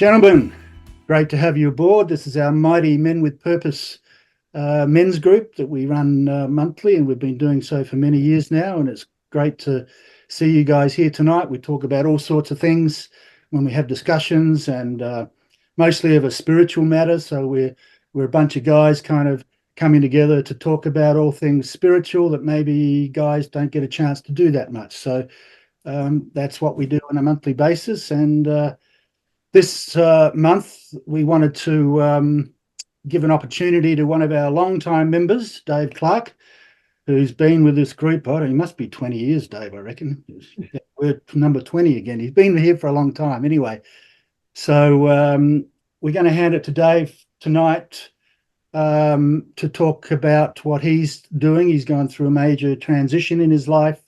Gentlemen, great to have you aboard. This is our Mighty Men with Purpose men's group that we run monthly, and we've been doing so for many years now. And it's great to see you guys here tonight. We talk about all sorts of things when we have discussions, and mostly of a spiritual matter. So we're a bunch of guys kind of coming together to talk about all things spiritual that maybe guys don't get a chance to do that much. So that's what we do on a monthly basis. And this month, we wanted to give an opportunity to one of our long-time members, Dave Clark, who's been with this group. He must be 20 years, Dave, I reckon. We're number 20 again. He's been here for a long time anyway. So we're going to hand it to Dave tonight to talk about what he's doing. He's gone through a major transition in his life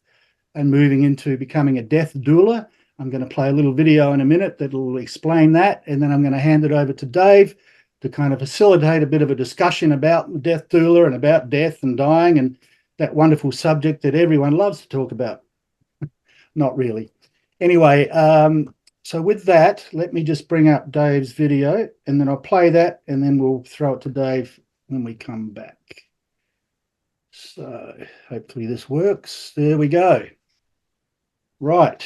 and moving into becoming a death doula. I'm going to play a little video in a minute that'll explain that, and then I'm going to hand it over to Dave to kind of facilitate a bit of a discussion about the death doula and about death and dying and that wonderful subject that everyone loves to talk about. Not really. Anyway, so with that, let me just bring up Dave's video, and then I'll play that, and then we'll throw it to Dave when we come back. So hopefully this works. There we go. Right.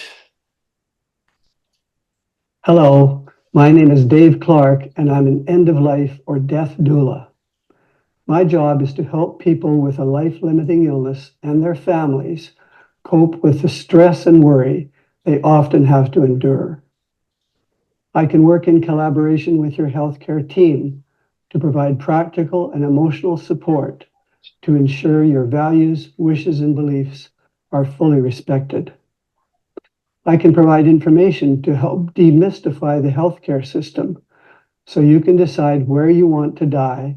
Hello, my name is Dave Clark, and I'm an end-of-life or death doula. My job is to help people with a life-limiting illness and their families cope with the stress and worry they often have to endure. I can work in collaboration with your healthcare team to provide practical and emotional support to ensure your values, wishes, and beliefs are fully respected. I can provide information to help demystify the healthcare system so you can decide where you want to die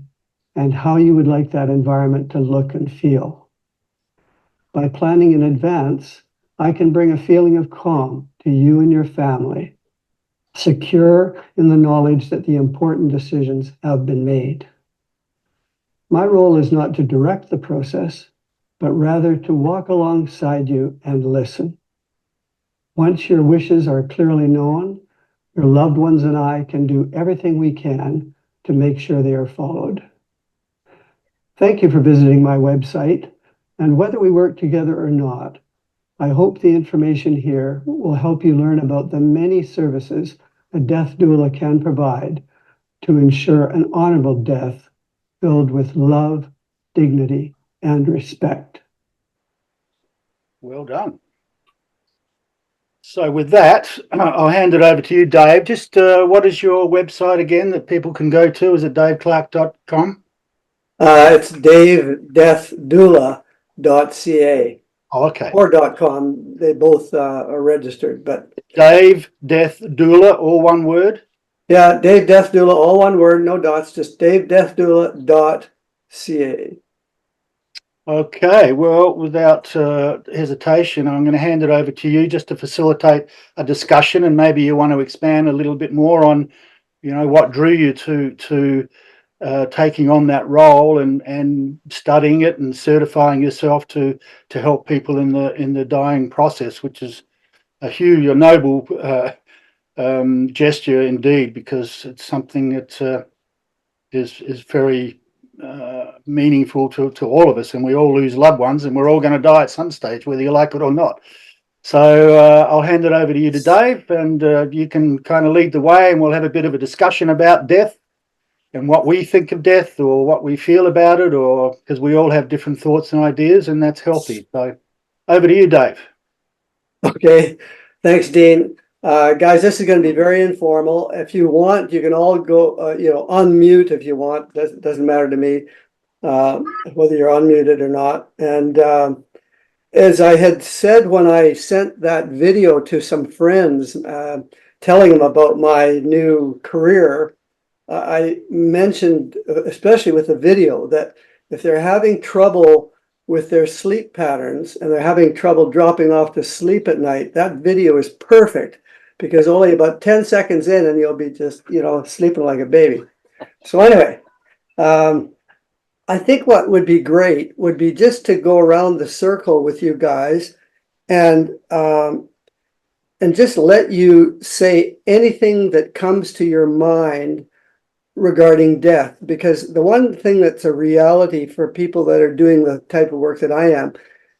and how you would like that environment to look and feel. By planning in advance, I can bring a feeling of calm to you and your family, secure in the knowledge that the important decisions have been made. My role is not to direct the process, but rather to walk alongside you and listen. Once your wishes are clearly known, your loved ones and I can do everything we can to make sure they are followed. Thank you for visiting my website, and whether we work together or not, I hope the information here will help you learn about the many services a death doula can provide to ensure an honorable death filled with love, dignity, and respect. Well done. So with that, I'll hand it over to you, Dave. Just what is your website again that people can go to? Is it daveclark.com? It's davedeathdoula.ca. Oh, okay. Or .com. They both are registered, but Dave Death Doula, all one word? yeah, Dave Death Doula, all one word, no dots, just davedeathdoula.ca. Okay, well, without hesitation, I'm going to hand it over to you just to facilitate a discussion, and maybe you want to expand a little bit more on, what drew you to taking on that role and studying it and certifying yourself to help people in the dying process, which is a huge, a noble gesture indeed, because it's something that is very meaningful to all of us, and we all lose loved ones, and we're all going to die at some stage, whether you like it or not. So I'll hand it over to you to Dave, and you can kind of lead the way, and we'll have a bit of a discussion about death and what we think of death or what we feel about it, or because we all have different thoughts and ideas, and that's healthy. So over to you, Dave. Okay, thanks, Dean. Guys, this is going to be very informal. If you want, you can all go, unmute if you want. Doesn't matter to me whether you're unmuted or not. And as I had said when I sent that video to some friends, telling them about my new career, I mentioned, especially with the video, that if they're having trouble with their sleep patterns and they're having trouble dropping off to sleep at night, that video is perfect, because only about 10 seconds in and you'll be just, sleeping like a baby. So anyway, I think what would be great would be just to go around the circle with you guys and and just let you say anything that comes to your mind regarding death. Because the one thing that's a reality for people that are doing the type of work that I am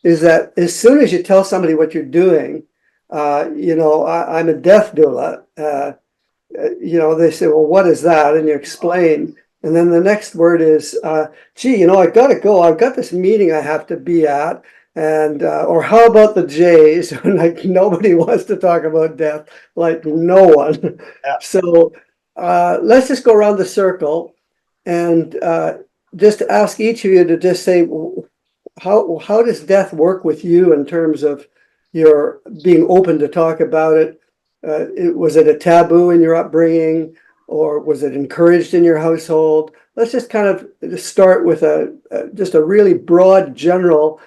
is that as soon as you tell somebody what you're doing, I'm a death doula. They say, well, what is that? And you explain. And then the next word is, gee, I got to go. I've got this meeting I have to be at. And, or how about the Jays? Like nobody wants to talk about death, like no one. Yeah. So let's just go around the circle and just ask each of you to just say, how does death work with you in terms of your being open to talk about it? Was it a taboo in your upbringing, or was it encouraged in your household? Let's just kind of start with just a really broad, general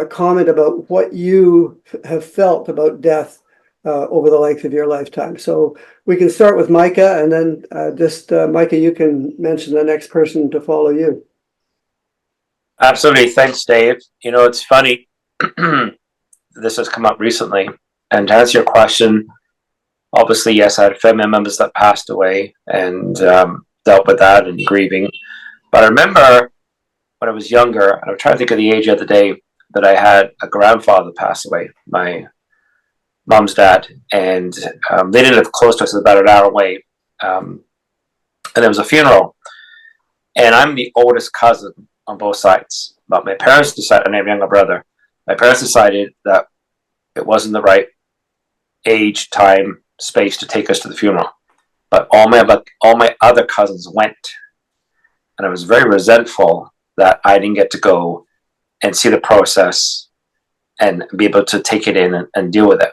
comment about what you have felt about death over the length of your lifetime. So we can start with Micah, and then Micah, you can mention the next person to follow you. Absolutely. Thanks, Dave. It's funny. This has come up recently. And to answer your question, obviously, yes, I had family members that passed away and dealt with that and grieving. But I remember when I was younger, and I'm trying to think of the age of the day, that I had a grandfather pass away, my mom's dad. And they didn't live close to us, about an hour away. And there was a funeral. And I'm the oldest cousin on both sides. But my parents decided, and I have a younger brother, my parents decided that it wasn't the right age, time, space to take us to the funeral. But all my other cousins went. And I was very resentful that I didn't get to go and see the process and be able to take it in and deal with it.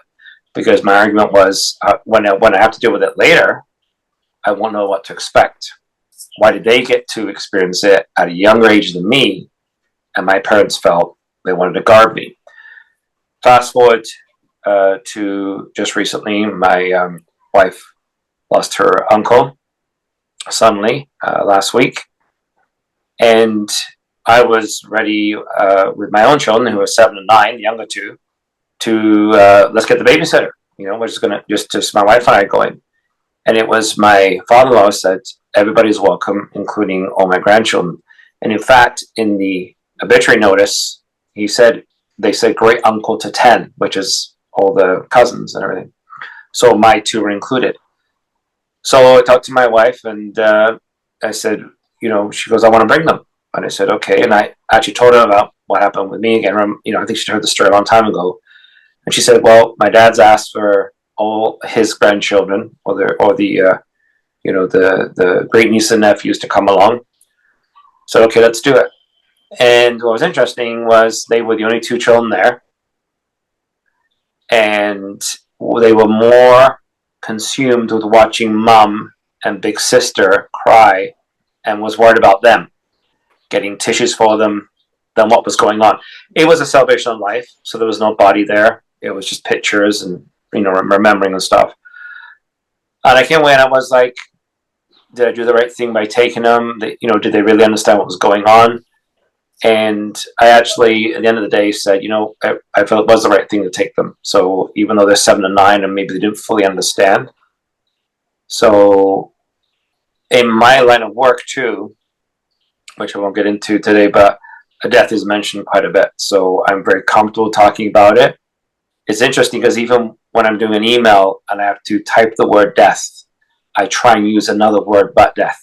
Because my argument was, when I have to deal with it later, I won't know what to expect. Why did they get to experience it at a younger age than me? And my parents felt they wanted to guard me. Fast forward to just recently, my wife lost her uncle suddenly last week. And I was ready with my own children, who are 7 and 9, the younger two, to let's get the babysitter. We're just my wife and I going. And it was my father-in-law said, everybody's welcome, including all my grandchildren. And in fact, in the obituary notice, they said great uncle to 10, which is all the cousins and everything. So my 2 were included. So I talked to my wife and I said, she goes, I want to bring them. And I said, okay. And I actually told her about what happened with me again. I think she heard the story a long time ago. And she said, well, my dad's asked for all his grandchildren or the great niece and nephews to come along. So, okay, let's do it. And what was interesting was they were the only 2 children there. And they were more consumed with watching mom and big sister cry and was worried about them, getting tissues for them, than what was going on. It was a celebration of life, so there was no body there. It was just pictures and, remembering and stuff. And I came away and I was like, did I do the right thing by taking them? Did they really understand what was going on? And I actually, at the end of the day, said, I felt it was the right thing to take them. So even though they're 7 and 9 and maybe they didn't fully understand. So in my line of work too, which I won't get into today, but death is mentioned quite a bit. So I'm very comfortable talking about it. It's interesting because even when I'm doing an email and I have to type the word death, I try and use another word but death.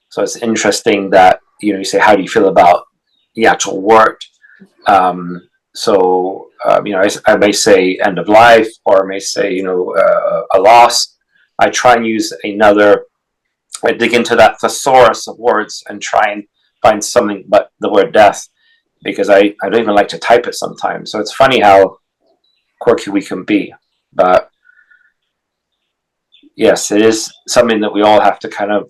So it's interesting that, you say, how do you feel about the actual word? I may say end of life, or I may say, a loss. I try and use I dig into that thesaurus of words and try and find something but the word death, because I don't even like to type it sometimes. So it's funny how quirky we can be. But yes, it is something that we all have to kind of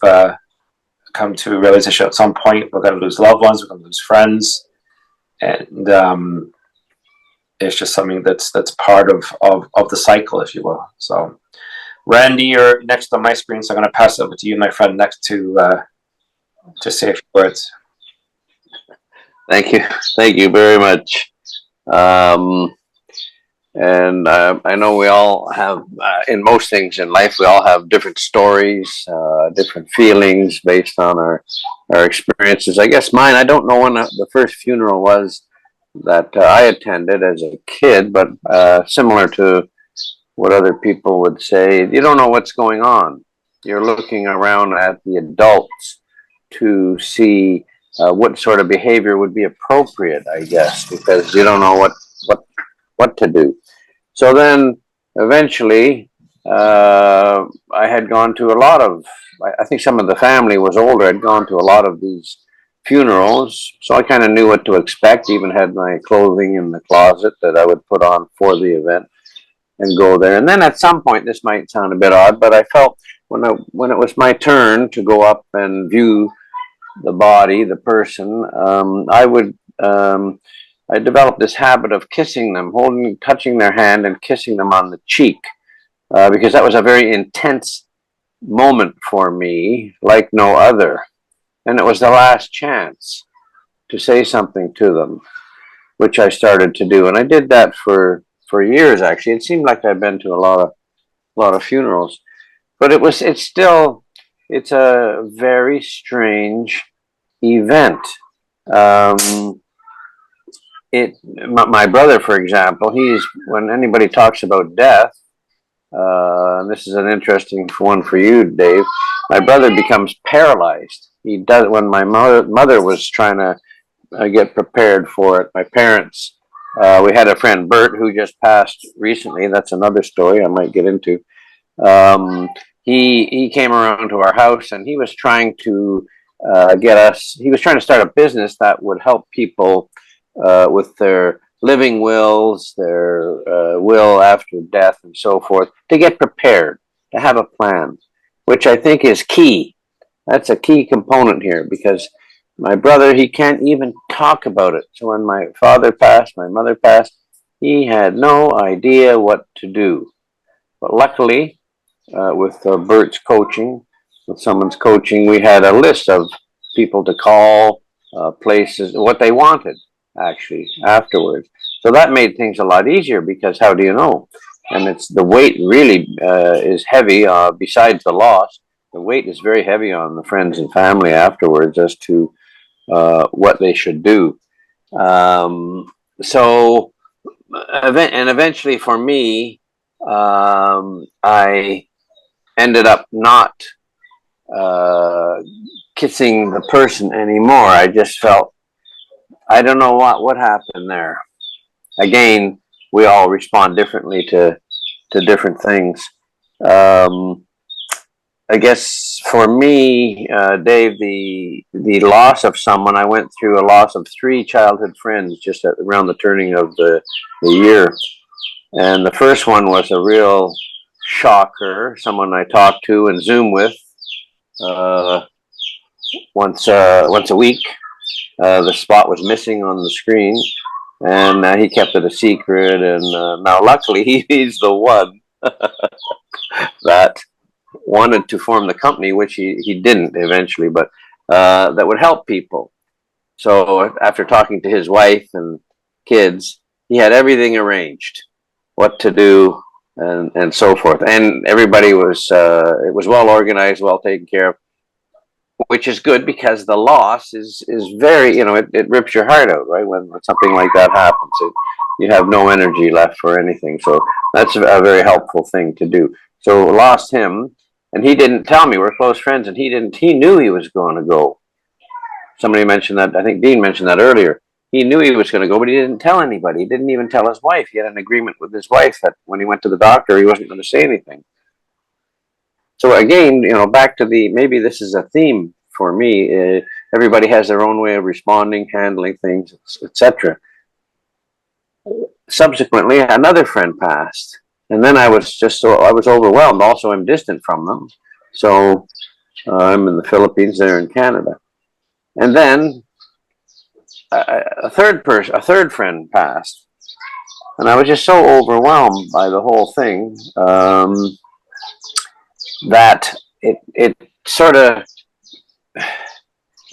come to a realization at some point. We're going to lose loved ones, we're going to lose friends, and it's just something that's part of the cycle, if you will. So Randy, you're next on my screen, so I'm going to pass it over to you, my friend, next to say a few words. Thank you very much. And I know we all have, in most things in life, we all have different stories, different feelings based on our experiences. I guess mine, I don't know when the first funeral was that I attended as a kid, but similar to what other people would say, you don't know what's going on. You're looking around at the adults to see what sort of behavior would be appropriate, I guess, because you don't know what to do. So then eventually I had gone to a lot of, I think some of the family was older, I'd gone to a lot of these funerals, so I kind of knew what to expect, even had my clothing in the closet that I would put on for the event and go there. And then at some point, this might sound a bit odd, but I felt when it was my turn to go up and view the body, the person, I developed this habit of kissing them, touching their hand and kissing them on the cheek, because that was a very intense moment for me, like no other. And it was the last chance to say something to them, which I started to do. And I did that for years, actually. It seemed like I'd been to a lot of funerals, but it's a very strange event. My brother, for example, when anybody talks about death, and this is an interesting one for you, Dave, my brother becomes paralyzed. He does, when my mother was trying to get prepared for it, my parents, we had a friend, Bert, who just passed recently. That's another story I might get into. He came around to our house, and he was trying to he was trying to start a business that would help people with their living wills, their will after death, and so forth, to get prepared, to have a plan, which I think is key. That's a key component here, because my brother, he can't even talk about it. So when my father passed, my mother passed, he had no idea what to do. But luckily, with Bert's coaching, with someone's coaching, we had a list of people to call, places, what they wanted, actually, afterwards. So that made things a lot easier, because how do you know? And the weight really is heavy, besides the loss. The weight is very heavy on the friends and family afterwards as to what they should do. So eventually for me, I ended up not kissing the person anymore. I just felt, I don't know what happened there. Again, we all respond differently to different things. I guess for me, Dave, the loss of someone, I went through a loss of 3 childhood friends just around the turning of the year. And the first one was a real shocker, someone I talked to and Zoom with once a week. The spot was missing on the screen, and he kept it a secret. And now luckily he's the one that wanted to form the company, which he didn't eventually, but that would help people. So after talking to his wife and kids, he had everything arranged, what to do and so forth. And everybody was, it was well organized, well taken care of, which is good, because the loss is very, it rips your heart out, right? When something like that happens, you have no energy left for anything. So that's a very helpful thing to do. So lost him. And he didn't tell me. We're close friends, and he knew he was going to go. Somebody mentioned that, I think Dean mentioned that earlier. He knew he was going to go, but he didn't tell anybody. He didn't even tell his wife. He had an agreement with his wife that when he went to the doctor, he wasn't going to say anything. So again, back to maybe this is a theme for me. Everybody has their own way of responding, handling things, etc. Subsequently, another friend passed. And then I was overwhelmed. Also, I'm distant from them. So I'm in the Philippines, they're in Canada. And then a third friend passed. And I was just so overwhelmed by the whole thing that it sort of,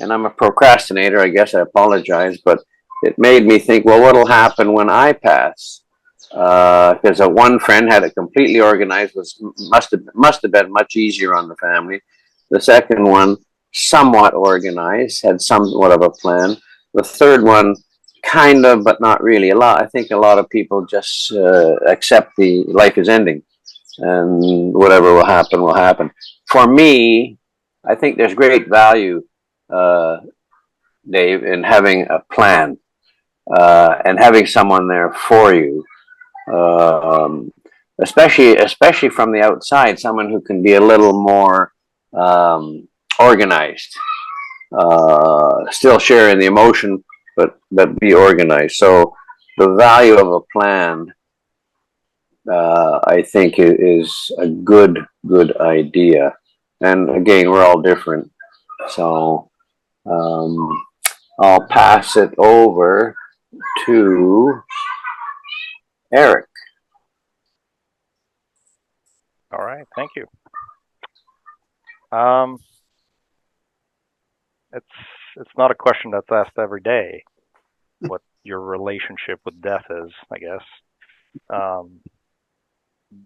and I'm a procrastinator, I guess, I apologize, but it made me think, well, what'll happen when I pass? because one friend had it completely organized, must have been much easier on the family. The second one, somewhat organized, had somewhat of a plan. The third one, kind of, but not really. I think a lot of people just accept the life is ending, and whatever will happen will happen. For me, I think there's great value, Dave, in having a plan and having someone there for you. Especially from the outside, someone who can be a little more organized, still sharing the emotion, but be organized. So the value of a plan, I think, is a good idea. And again, we're all different, so I'll pass it over to Eric. All right, thank you. It's not a question that's asked every day, what your relationship with death is, I guess.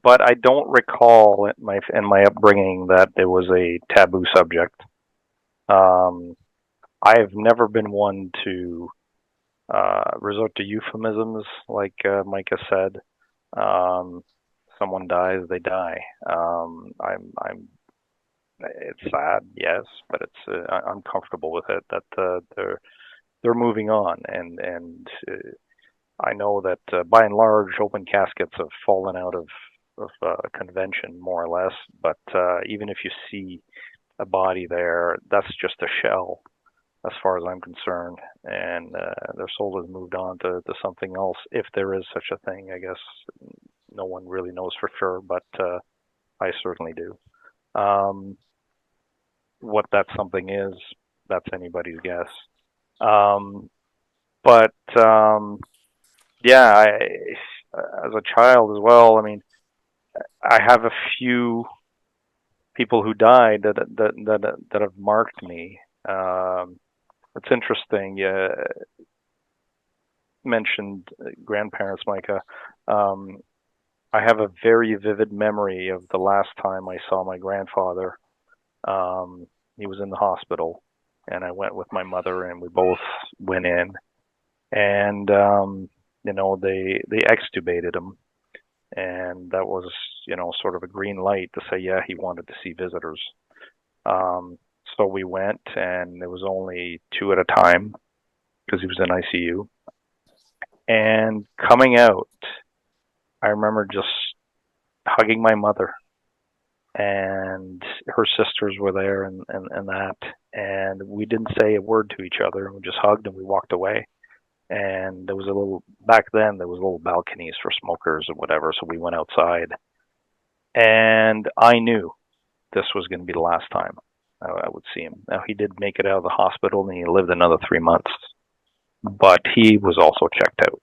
But I don't recall in my upbringing that it was a taboo subject. I've never been one to resort to euphemisms, like Micah said. Someone dies, they die. It's sad, yes, but I'm comfortable with it that they're moving on, and I know that by and large, open caskets have fallen out of convention more or less. But even if you see a body there, that's just a shell, as far as I'm concerned, and their soul has moved on to something else, if there is such a thing. I guess no one really knows for sure, but I certainly do. What that something is, that's anybody's guess. But yeah, as a child as well, I mean, I have a few people who died that have marked me. It's interesting. You mentioned grandparents, Micah. I have a very vivid memory of the last time I saw my grandfather. He was in the hospital, and I went with my mother, and we both went in, and you know, they extubated him, and that was, you know, sort of a green light to say, yeah, he wanted to see visitors. So we went, and there was only 2 at a time because he was in ICU. And coming out, I remember just hugging my mother, and her sisters were there, and that, and we didn't say a word to each other. We just hugged, and we walked away. And there was a little, back then there was little balconies for smokers or whatever, so we went outside, and I knew this was going to be the last time I would see him. Now, he did make it out of the hospital, and he lived another 3 months, but he was also checked out.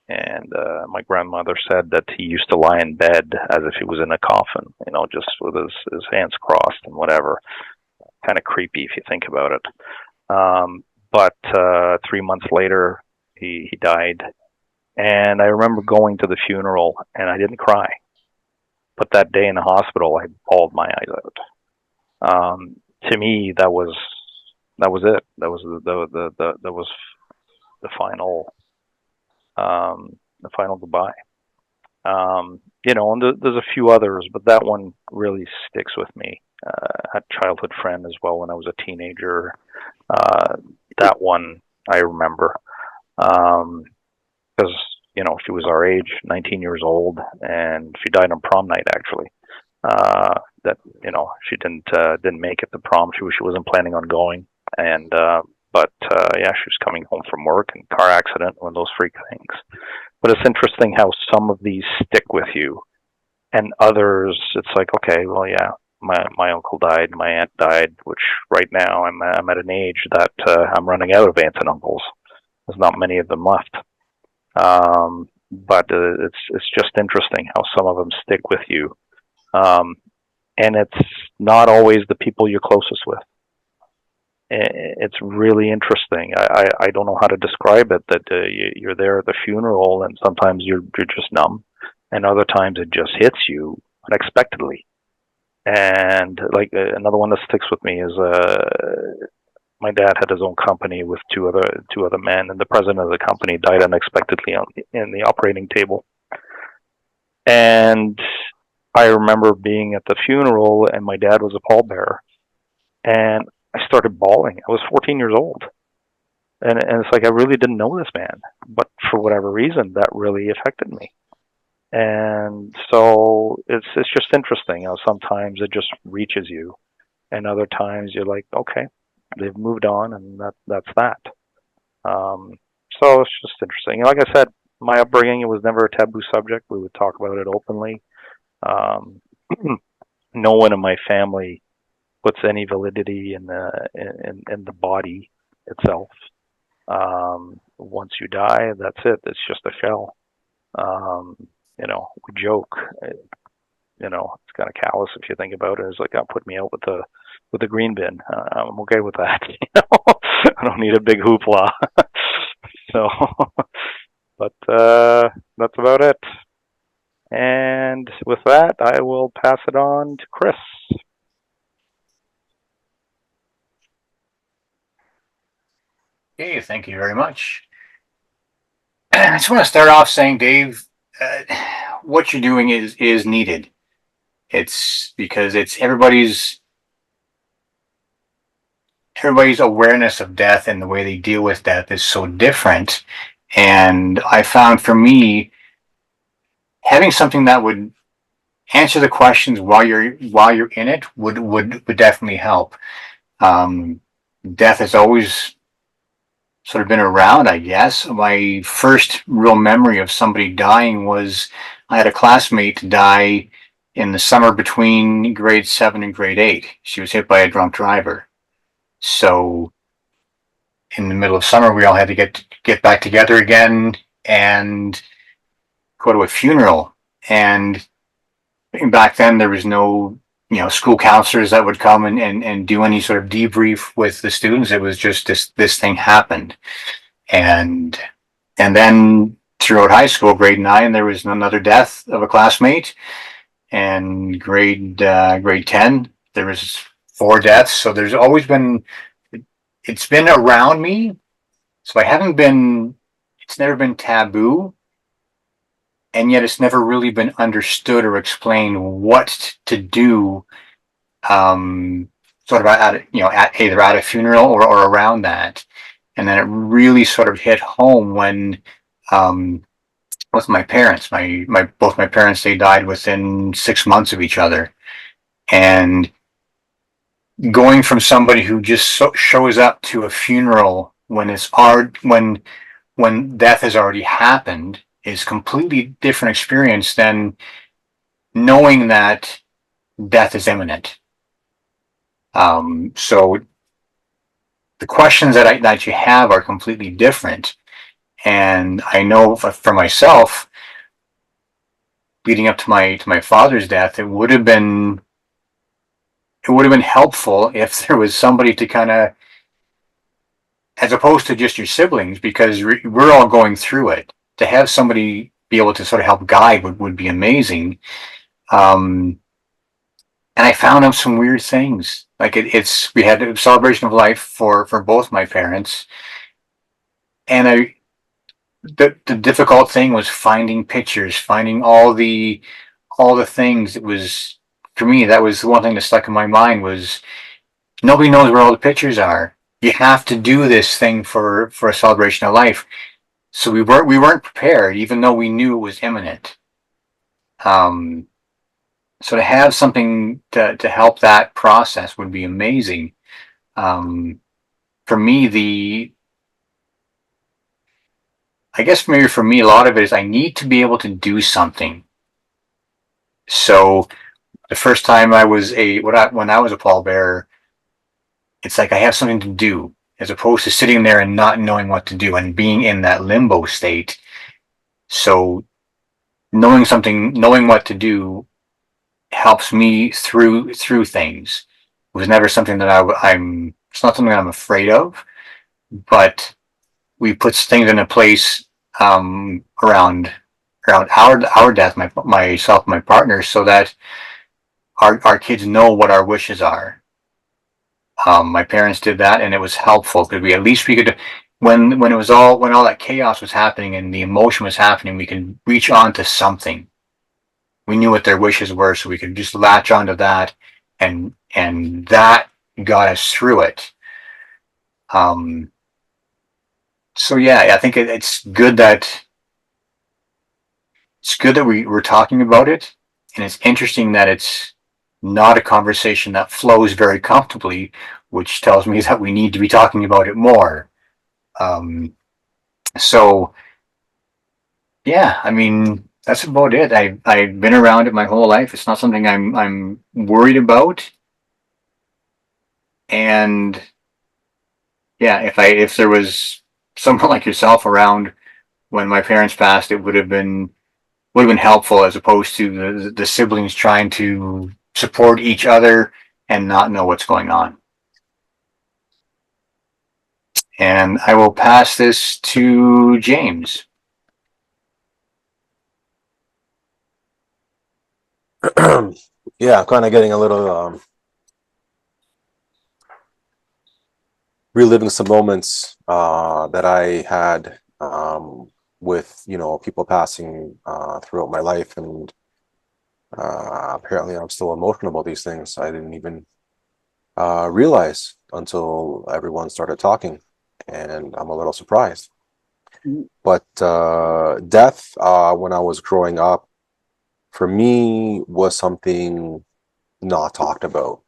And my grandmother said that he used to lie in bed as if he was in a coffin, you know, just with his hands crossed and whatever. Kind of creepy if you think about it. But 3 months later, he died. And I remember going to the funeral, and I didn't cry. But that day in the hospital, I bawled my eyes out. To me, that was it. That was the final goodbye. You know, and there's a few others, but that one really sticks with me. Had a childhood friend as well when I was a teenager. That one I remember, because you know, she was our age, 19 years old, and she died on prom night actually. That, you know, she didn't make it to prom. She wasn't planning on going, and but yeah, she was coming home from work and car accident, one of those freak things. But it's interesting how some of these stick with you, and others, it's like, okay, well, yeah, my uncle died, my aunt died, which right now I'm at an age that I'm running out of aunts and uncles. There's not many of them left. But it's just interesting how some of them stick with you, and it's not always the people you're closest with. it's really interesting. I don't know how to describe it. That you're there at the funeral, and sometimes you're just numb, and other times it just hits you unexpectedly. And like another one that sticks with me is my dad had his own company with two other men, and the president of the company died unexpectedly in the operating table. And I remember being at the funeral, and my dad was a pallbearer, and I started bawling. I was 14 years old, and it's like I really didn't know this man, but for whatever reason, that really affected me. And so it's just interesting how sometimes it just reaches you, and other times you're like, okay, they've moved on, and that's that. So it's just interesting. And like I said, my upbringing, it was never a taboo subject. We would talk about it openly. No one in my family puts any validity in the body itself. Once you die, that's it. It's just a shell. We joke. It's kind of callous if you think about it. It's like, put me out with the green bin. I'm okay with that. I don't need a big hoopla. So, but that's about it. And with that, I will pass it on to Chris. Okay, thank you very much. I just want to start off saying, Dave, what you're doing is needed. It's because it's everybody's awareness of death and the way they deal with death is so different. And I found for me, having something that would answer the questions while you're in it would definitely help. Death has always sort of been around, I guess. My first real memory of somebody dying was I had a classmate die in the summer between grade 7 and grade 8. She was hit by a drunk driver. So in the middle of summer, we all had to get back together again and go to a funeral. And back then there was no, school counselors that would come and do any sort of debrief with the students. It was just this thing happened. And then throughout high school, grade 9, there was another death of a classmate. And grade 10, there was 4 deaths. So there's always been, it's been around me. So it's never been taboo. And yet it's never really been understood or explained what to do, sort of either at a funeral or around that. And then it really sort of hit home when, with my parents, both my parents, they died within 6 months of each other. And going from somebody who just shows up to a funeral when death has already happened is completely different experience than knowing that death is imminent. So the questions that you have are completely different. And I know for myself, leading up to my father's death, it would have been helpful if there was somebody to kind of, as opposed to just your siblings, because we're all going through it. To have somebody be able to sort of help guide would be amazing. And I found out some weird things. Like we had a celebration of life for both my parents, and the difficult thing was finding pictures, finding all the things. It was, for me, that was the one thing that stuck in my mind was nobody knows where all the pictures are. You have to do this thing for a celebration of life. So we weren't prepared, even though we knew it was imminent. So to have something to help that process would be amazing. For me, I guess maybe for me, a lot of it is I need to be able to do something. So the first time when I was a pallbearer, it's like I have something to do, as opposed to sitting there and not knowing what to do and being in that limbo state. So knowing what to do helps me through things. It was never something that It's not something I'm afraid of, but we put things into place around our death, myself, and my partner, so that our kids know what our wishes are. My parents did that, and it was helpful because we could, when all that chaos was happening and the emotion was happening, we could reach on to something. We knew what their wishes were, so we could just latch onto that, and that got us through it. So yeah, I think it's good that we're talking about it, and it's interesting that it's not a conversation that flows very comfortably, which tells me that we need to be talking about it more. So yeah, I mean, that's about it. I've been around it my whole life. It's not something I'm worried about. And yeah, if there was someone like yourself around when my parents passed, it would have been helpful, as opposed to the siblings trying to support each other and not know what's going on. And I will pass this to James. Yeah, I'm kind of getting a little reliving some moments that I had with people passing throughout my life, and apparently I'm still emotional about these things. I didn't even realize until everyone started talking, and I'm a little surprised. But death, when I was growing up, for me was something not talked about.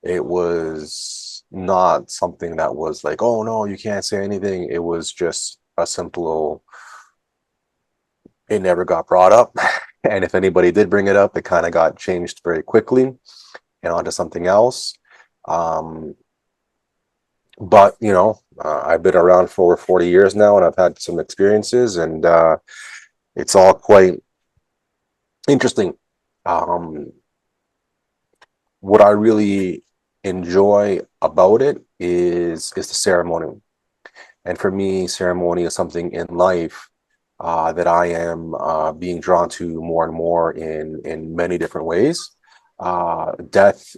It was not something that was like, oh no, you can't say anything. It was just a simple, it never got brought up. And if anybody did bring it up, it kind of got changed very quickly and onto something else. But I've been around for over 40 years now, and I've had some experiences, and it's all quite interesting. What I really enjoy about it is the ceremony. And for me, ceremony is something in life that I am being drawn to more and more in many different ways. Death,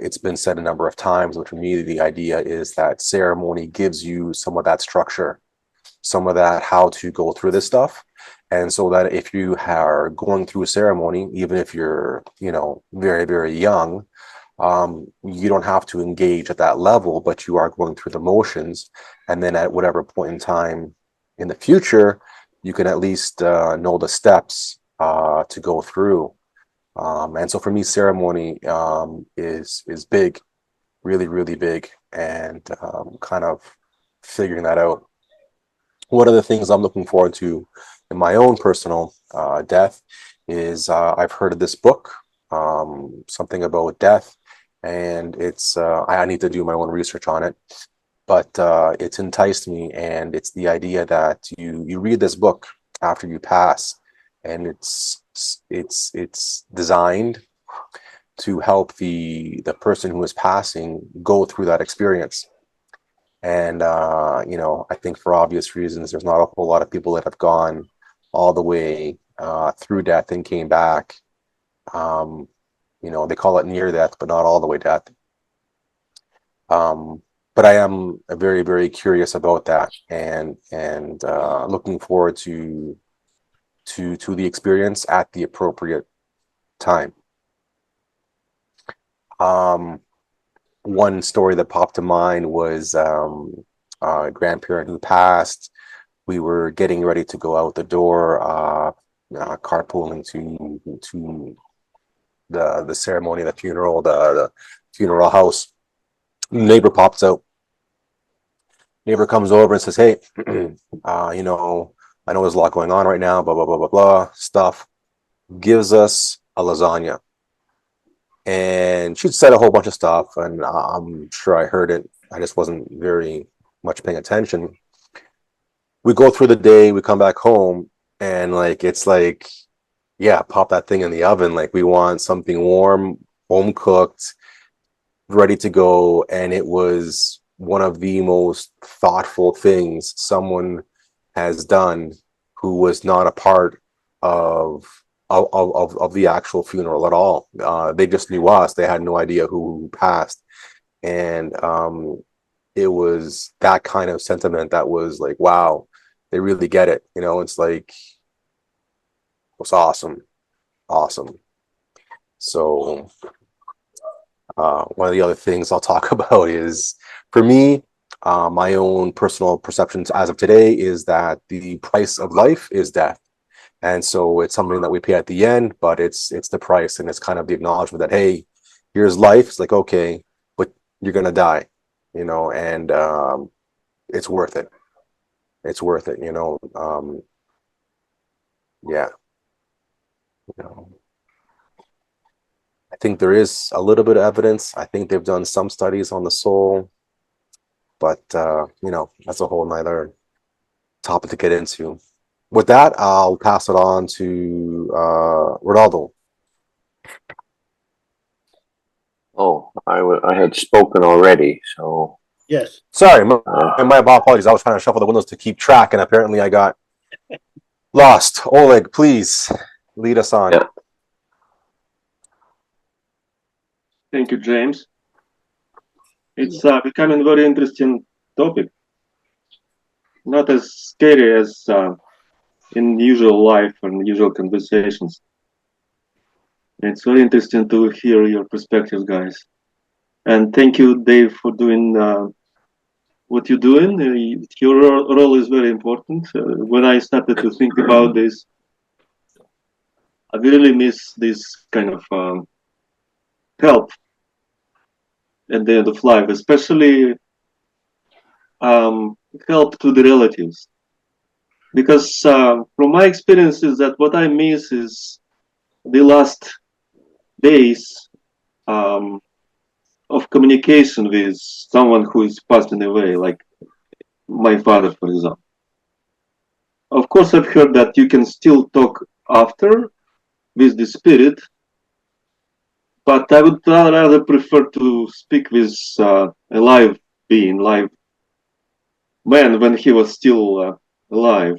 it's been said a number of times, but for me, the idea is that ceremony gives you some of that structure, some of that how to go through this stuff. And so that if you are going through a ceremony, even if you're, very, very young, you don't have to engage at that level, but you are going through the motions. And then at whatever point in time in the future, you can at least know the steps to go through. And so for me, ceremony is big, really, really big, and kind of figuring that out. One of the things I'm looking forward to in my own personal death is I've heard of this book, something about death, and it's I need to do my own research on it, but it's enticed me, and it's the idea that you read this book after you pass, and it's designed to help the person who is passing go through that experience. And I think for obvious reasons, there's not a whole lot of people that have gone all the way through death and came back. They call it near death, but not all the way death. But I am very, very curious about that, and looking forward to the experience at the appropriate time. One story that popped to mind was a grandparent who passed. We were getting ready to go out the door, carpooling to the ceremony, the funeral house. Neighbor pops out. Neighbor comes over and says, "Hey, I know there's a lot going on right now, blah blah blah blah blah stuff." Gives us a lasagna. And she'd said a whole bunch of stuff, and I'm sure I heard it. I just wasn't very much paying attention. We go through the day, we come back home, and it's like, yeah, pop that thing in the oven. Like, we want something warm, home cooked, ready to go, and it was one of the most thoughtful things someone has done who was not a part of the actual funeral at all. They just knew us. They had no idea who passed. And it was that kind of sentiment that was like, wow, they really get it. You know, it's like, it was awesome. Awesome. So one of the other things I'll talk about is, for me, my own personal perceptions as of today is that the price of life is death. And so it's something that we pay at the end, but it's the price, and it's kind of the acknowledgement that, hey, here's life. It's like, okay, but you're gonna die, you know, and it's worth it. It's worth it, you know. Yeah. You know, I think there is a little bit of evidence. I think they've done some studies on the soul, but you know, that's a whole nother topic to get into. With that, I'll pass it on to Ronaldo. Oh, I had spoken already, so Yes. Sorry, my apologies. I was trying to shuffle the windows to keep track, and apparently I got lost. Oleg, please lead us on. Yeah. Thank you, James. It's becoming a very interesting topic. Not as scary as in usual life and usual conversations. It's very interesting to hear your perspectives, guys. And thank you, Dave, for doing what you're doing. Your role is very important. When I started to think about this, I really miss this kind of help at the end of life, especially help to the relatives. Because from my experiences, that what I miss is the last days of communication with someone who is passing away, like my father, for example. Of course, I've heard that you can still talk after with the spirit, but I would rather prefer to speak with a live being, live man when he was still alive.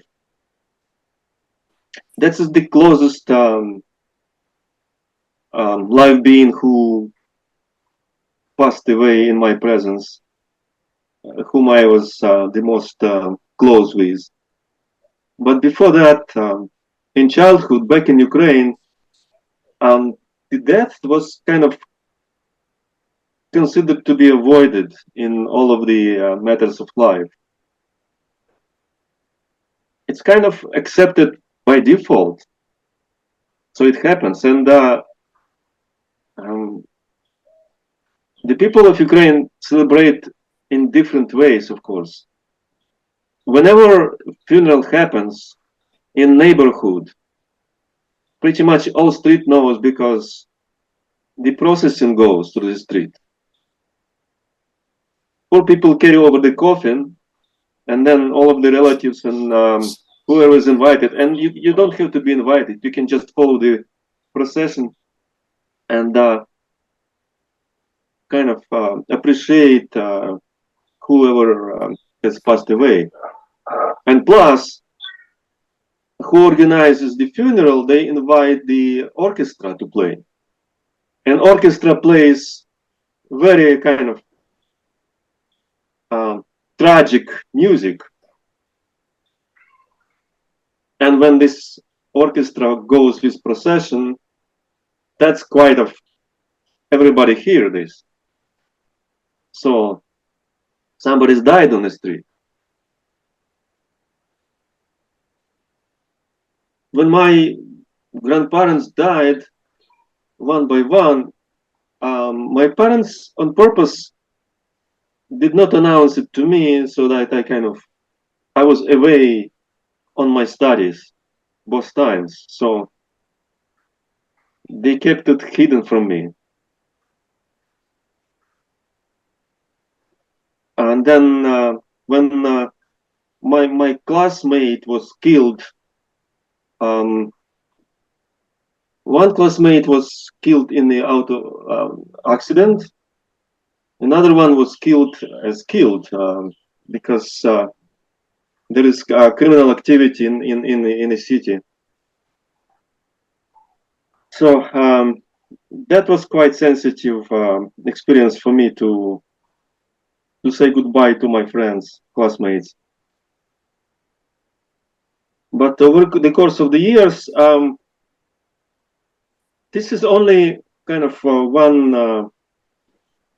That's the closest live being who passed away in my presence, whom I was the most close with. But before that, in childhood, back in Ukraine, the death was kind of considered to be avoided in all of the matters of life. It's kind of accepted by default. So it happens. And the people of Ukraine celebrate in different ways, of course. Whenever funeral happens in neighborhood, pretty much all street knows, because the procession goes through the street. Four people carry over the coffin, and then all of the relatives and whoever is invited. And you don't have to be invited. You can just follow the procession and kind of appreciate whoever has passed away. And plus, who organizes the funeral, they invite the orchestra to play. And orchestra plays very kind of tragic music. And when this orchestra goes with procession, that's quite of everybody hear this. So somebody's died on the street. When my grandparents died one by one, my parents on purpose did not announce it to me, so that I was away on my studies both times. So they kept it hidden from me. And then when my classmate was killed, one classmate was killed in the auto accident, Another one was killed because there is criminal activity in a city. So that was quite sensitive experience for me to say goodbye to my friends, classmates. But over the course of the years, this is only kind of one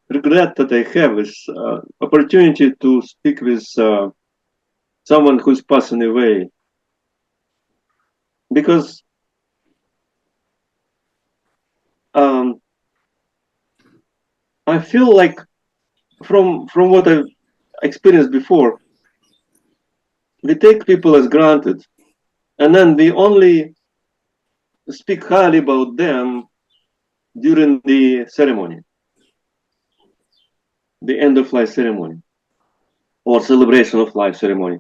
regret that I have is opportunity to speak with someone who's passing away. Because I feel like from what I've experienced before, we take people as granted, and then we only speak highly about them during the ceremony, the end of life ceremony, or celebration of life ceremony.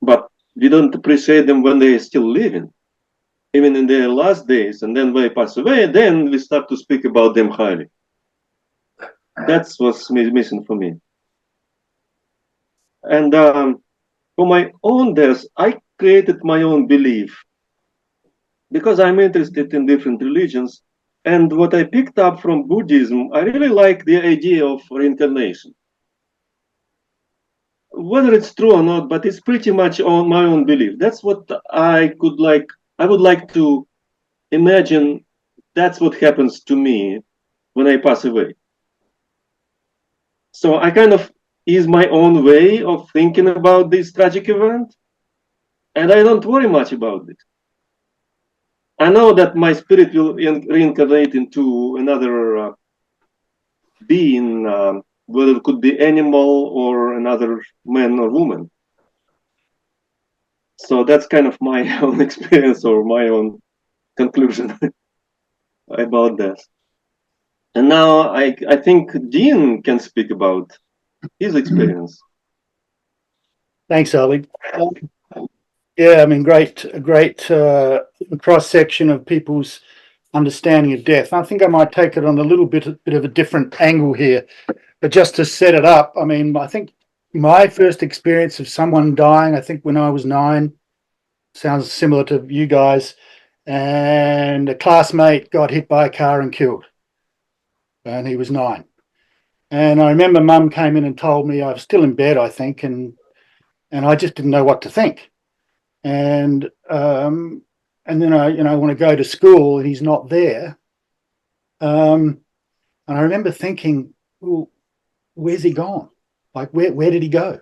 But we don't appreciate them when they're still living, even in their last days, and then when they pass away, then we start to speak about them highly. That's what's missing for me. And for my own death, I created my own belief because I'm interested in different religions. And what I picked up from Buddhism, I really like the idea of reincarnation. Whether it's true or not, but it's pretty much on my own belief. That's what I would like to imagine. That's what happens to me when I pass away. So I kind of is my own way of thinking about this tragic event, and I don't worry much about it. I know that my spirit will reincarnate into another being, whether it could be animal or another man or woman. So that's kind of my own experience or my own conclusion about that. And now I think Dean can speak about his experience. Thanks, Ali. Yeah, I mean, great cross section of people's understanding of death. I think I might take it on a little bit of a different angle here, but just to set it up, I mean, I think my first experience of someone dying, I think when I was 9, sounds similar to you guys, and a classmate got hit by a car and killed, and he was 9. And I remember Mum came in and told me, I was still in bed, I think, and I just didn't know what to think. And then I want to go to school and he's not there. And I remember thinking, well, where's he gone? Like, where did he go?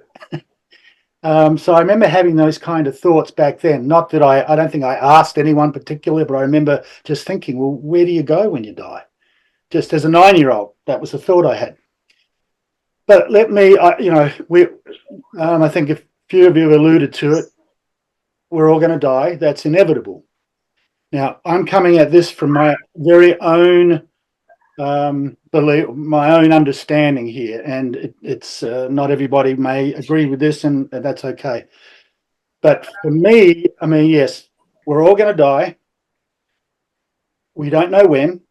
So I remember having those kind of thoughts back then. Not that I don't think I asked anyone particularly, but I remember just thinking, well, where do you go when you die? Just as a 9-year-old, that was the thought I had. But let me, I think a few of you have alluded to it. We're all going to die. That's inevitable. Now, I'm coming at this from my very own belief, my own understanding here, and it's not everybody may agree with this, and that's okay. But for me, I mean, yes, we're all going to die. We don't know when,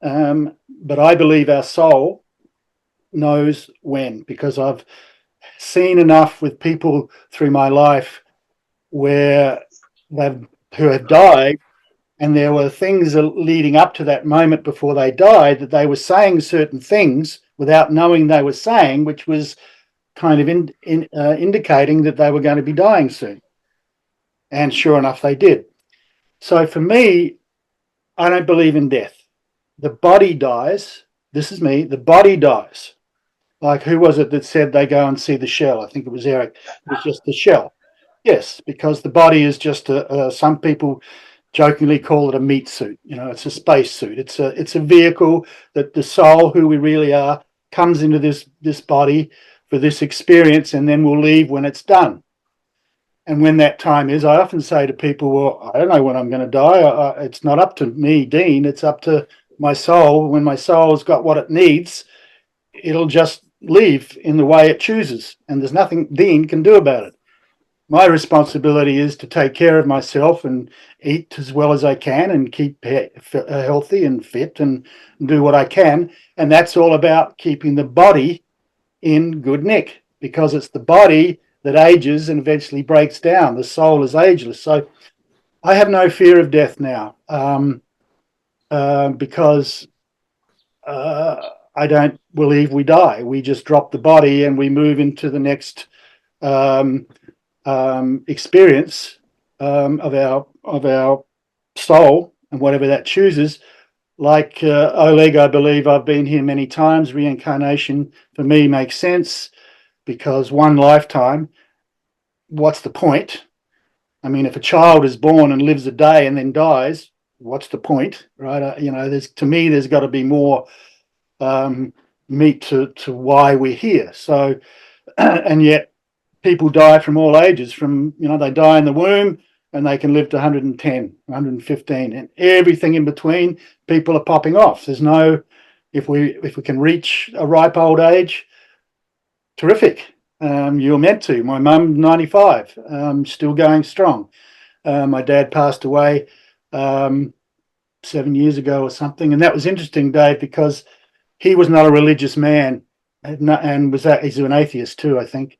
but I believe our soul knows when, because I've seen enough with people through my life who have died, and there were things leading up to that moment before they died that they were saying certain things without knowing they were saying, which was kind of indicating that they were going to be dying soon. And sure enough, they did. So for me, I don't believe in death. The body dies. This is me. The body dies. Like, who was it that said they go and see the shell? I think it was Eric. It was just the shell. Yes, because the body is just some people jokingly call it a meat suit. You know, it's a space suit. It's a vehicle that the soul, who we really are, comes into this body for this experience, and then will leave when it's done. And when that time is, I often say to people, well, I don't know when I'm going to die. It's not up to me, Dean. It's up to my soul. When my soul's got what it needs, it'll just leave in the way it chooses. And there's nothing Dean can do about it. my responsibility is to take care of myself and eat as well as I can and keep healthy and fit and do what I can. And that's all about keeping the body in good nick, because it's the body that ages and eventually breaks down. The soul is ageless. So I have no fear of death now, because I don't believe we die. We just drop the body and we move into the next experience of our soul and whatever that chooses. Like Oleg, I believe I've been here many times. Reincarnation for me makes sense, because one lifetime, what's the point? I mean, if a child is born and lives a day and then dies, what's the point, right? To me, there's got to be more meat to why we're here. So, and yet people die from all ages. They die in the womb and they can live to 110, 115, and everything in between. People are popping off. There's no, if we can reach a ripe old age, terrific. You're meant to. My mum, 95, still going strong. My dad passed away 7 years ago or something, and that was interesting, Dave, because he was not a religious man, and he's an atheist too, I think.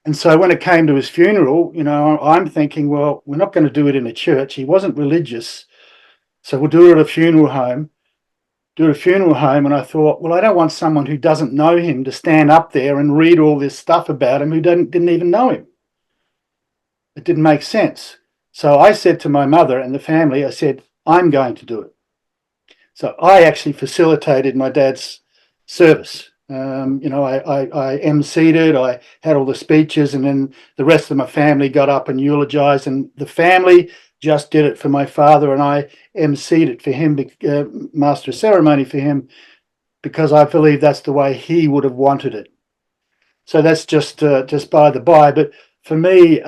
And so when it came to his funeral, I'm thinking, well, we're not going to do it in a church. He wasn't religious, so we'll do it at a funeral home. And I thought, well, I don't want someone who doesn't know him to stand up there and read all this stuff about him who didn't even know him. It didn't make sense. So I said to my mother and the family, I said, I'm going to do it. So I actually facilitated my dad's service. I emceed it. I had all the speeches, and then the rest of my family got up and eulogized, and the family just did it for my father, and I emceed it for him, master of ceremony for him, because I believe that's the way he would have wanted it. So that's just by the by. But for me,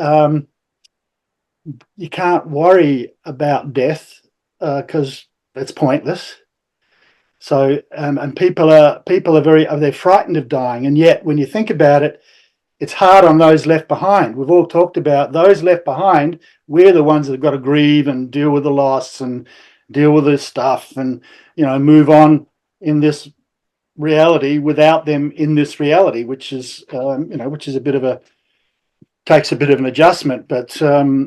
you can't worry about death because it's pointless. So and people are they're frightened of dying, and yet when you think about it, it's hard on those left behind. We've all talked about those left behind. We're the ones that have got to grieve and deal with the loss and deal with this stuff, and move on in this reality without them in this reality, which is takes a bit of an adjustment. But where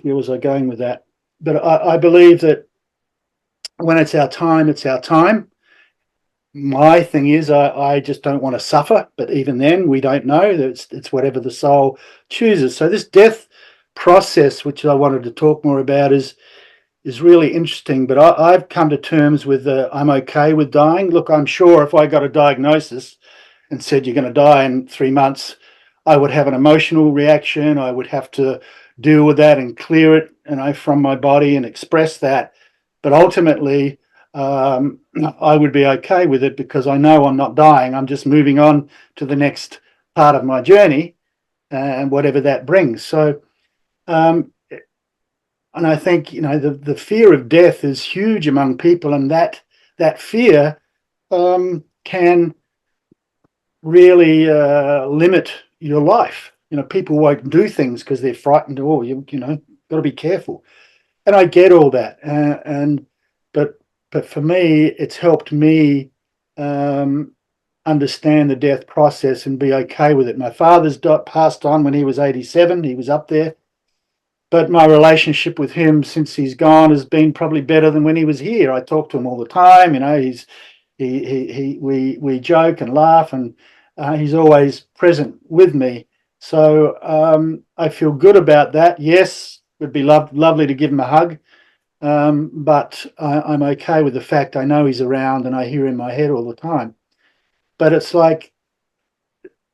was I going with that? But I believe that when it's our time, it's our time. My thing is, I just don't want to suffer. But even then, we don't know. It's whatever the soul chooses. So this death process, which I wanted to talk more about, is really interesting. But I've come to terms with I'm okay with dying. Look, I'm sure if I got a diagnosis and said you're going to die in 3 months, I would have an emotional reaction. I would have to deal with that and clear it, from my body and express that. But ultimately, I would be okay with it because I know I'm not dying. I'm just moving on to the next part of my journey and whatever that brings. So, and I think, the fear of death is huge among people, and that fear can really limit your life. People won't do things because they're frightened. Oh, got to be careful. And I get all that. But for me, it's helped me understand the death process and be okay with it. My father's passed on when he was 87. He was up there. But my relationship with him since he's gone has been probably better than when he was here. I talk to him all the time. We joke and laugh, and he's always present with me. So I feel good about that. Yes, it would be lovely to give him a hug, but I'm okay with the fact I know he's around and I hear in my head all the time. But it's like,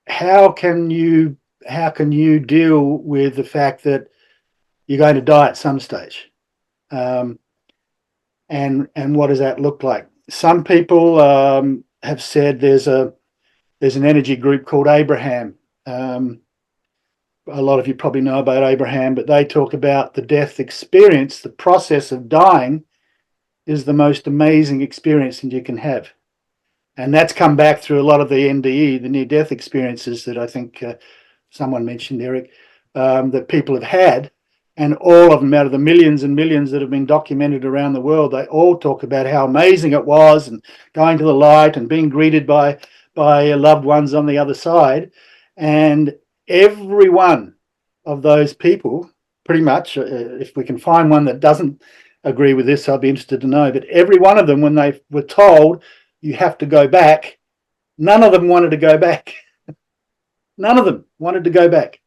how can you deal with the fact that you're going to die at some stage, and what does that look like? Some people have said there's an energy group called Abraham. A lot of you probably know about Abraham, but they talk about the death experience. The process of dying is the most amazing experience that you can have. And that's come back through a lot of the NDE, the near-death experiences that I think someone mentioned, Eric, that people have had. And all of them, out of the millions and millions that have been documented around the world, they all talk about how amazing it was, and going to the light and being greeted by loved ones on the other side. And every one of those people, pretty much, if we can find one that doesn't agree with this, I'd be interested to know. But every one of them, when they were told you have to go back, none of them wanted to go back. None of them wanted to go back.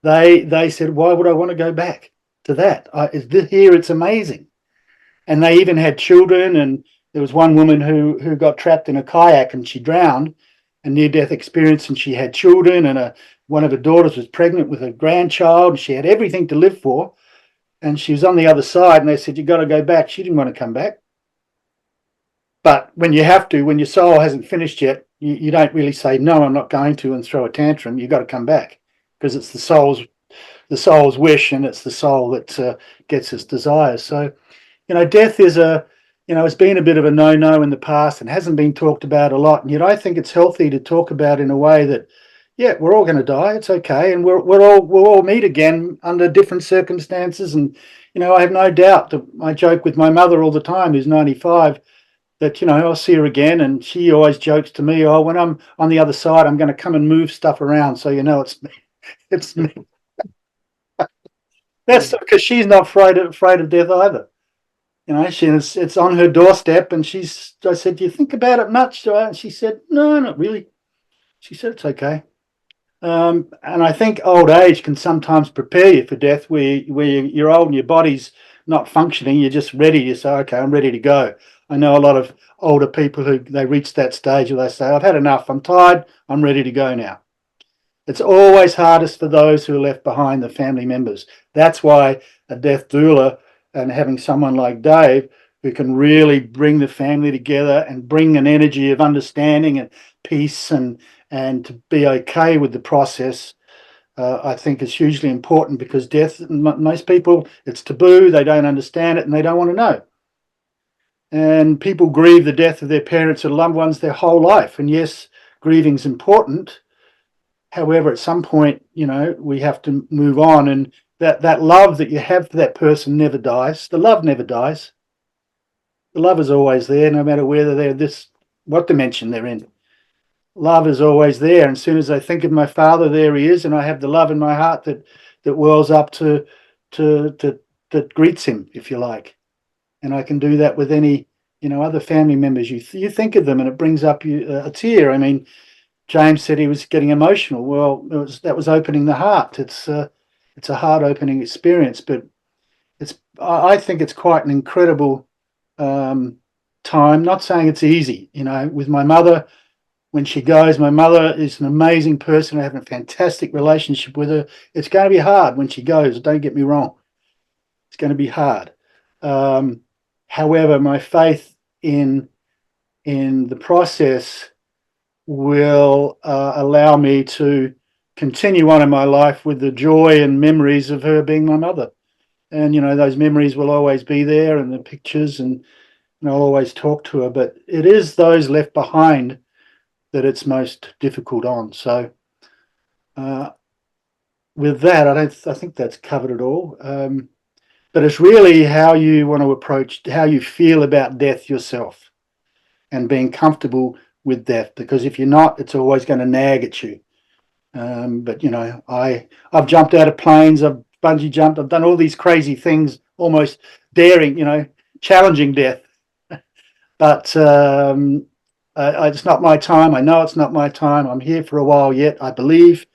They said, why would I want to go back to that? Here it's amazing. And they even had children, and there was one woman who got trapped in a kayak and she drowned, a near-death experience, and she had children, and one of her daughters was pregnant with a grandchild, and she had everything to live for, and she was on the other side, and they said, you got to go back. She didn't want to come back. But when you have to, when your soul hasn't finished yet, you don't really say, no, I'm not going to, and throw a tantrum. You've got to come back, because it's the soul's wish, and it's the soul that gets its desires. So, death is it's been a bit of a no-no in the past and hasn't been talked about a lot. And yet I think it's healthy to talk about in a way that, yeah, we're all going to die. It's okay. And we'll all meet again under different circumstances. And, I have no doubt that I joke with my mother all the time, who's 95, that, I'll see her again. And she always jokes to me, oh, when I'm on the other side, I'm going to come and move stuff around. So, it's me. It's me. That's because she's not afraid of death either. It's on her doorstep, and I said, do you think about it much? And she said, no, not really. She said, it's okay. And I think old age can sometimes prepare you for death, where you're old and your body's not functioning. You're just ready. You say, okay, I'm ready to go. I know a lot of older people who they reach that stage where they say, I've had enough. I'm tired. I'm ready to go now. It's always hardest for those who are left behind, the family members. That's why a death doula, and having someone like Dave who can really bring the family together and bring an energy of understanding and peace and to be okay with the process, I think is hugely important, because death, most people, it's taboo, they don't understand it, and they don't want to know. And people grieve the death of their parents or loved ones their whole life. And yes, grieving's important. However, at some point, we have to move on, and that love that you have for that person never dies. The love never dies. The love is always there, no matter whether they're what dimension they're in. Love is always there. And as soon as I think of my father, there he is, and I have the love in my heart that wells up that greets him, if you like. And I can do that with any, other family members. You think of them, and it brings up a tear. I mean, James said he was getting emotional. Well, that was opening the heart. It's a heart-opening experience, but I think it's quite an incredible time. Not saying it's easy, with my mother. When she goes, my mother is an amazing person. I have a fantastic relationship with her. It's going to be hard when she goes. Don't get me wrong. It's going to be hard. However, my faith in the process will allow me to continue on in my life with the joy and memories of her being my mother. And, those memories will always be there, and the pictures, and I'll always talk to her. But it is those left behind that it's most difficult on. So with that, I think that's covered it all. But it's really how you want to approach, how you feel about death yourself, and being comfortable with death. Because if you're not, it's always going to nag at you. But I've jumped out of planes, I've bungee jumped, I've done all these crazy things, almost daring, challenging death. But it's not my time. I know it's not my time. I'm here for a while yet, I believe.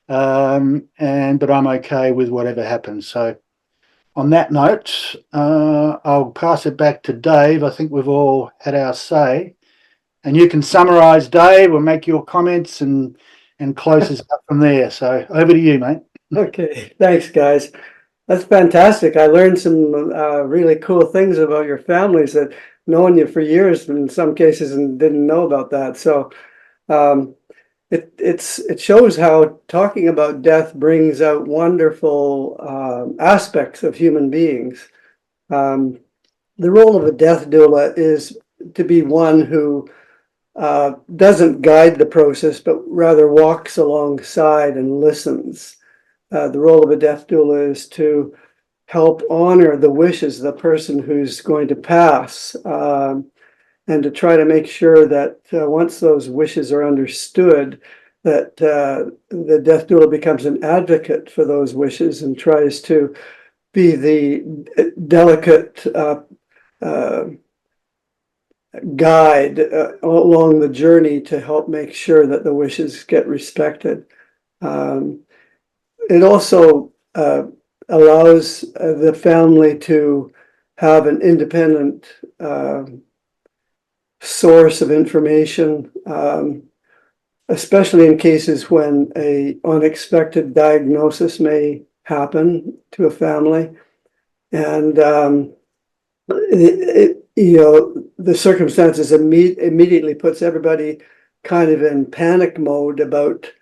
But I'm okay with whatever happens. So on that note, I'll pass it back to Dave. I think we've all had our say. And you can summarize, Dave, or make your comments and close us up from there. So over to you, mate. Okay, thanks, guys. That's fantastic. I learned some really cool things about your families that known you for years in some cases and didn't know about that. So it shows how talking about death brings out wonderful aspects of human beings. The role of a death doula is to be one who doesn't guide the process, but rather walks alongside and listens. The role of a death doula is to help honor the wishes of the person who's going to pass, and to try to make sure that once those wishes are understood, that the death doula becomes an advocate for those wishes and tries to be the delicate guide along the journey to help make sure that the wishes get respected. It also allows the family to have an independent source of information, especially in cases when an unexpected diagnosis may happen to a family. And the circumstances immediately puts everybody kind of in panic mode about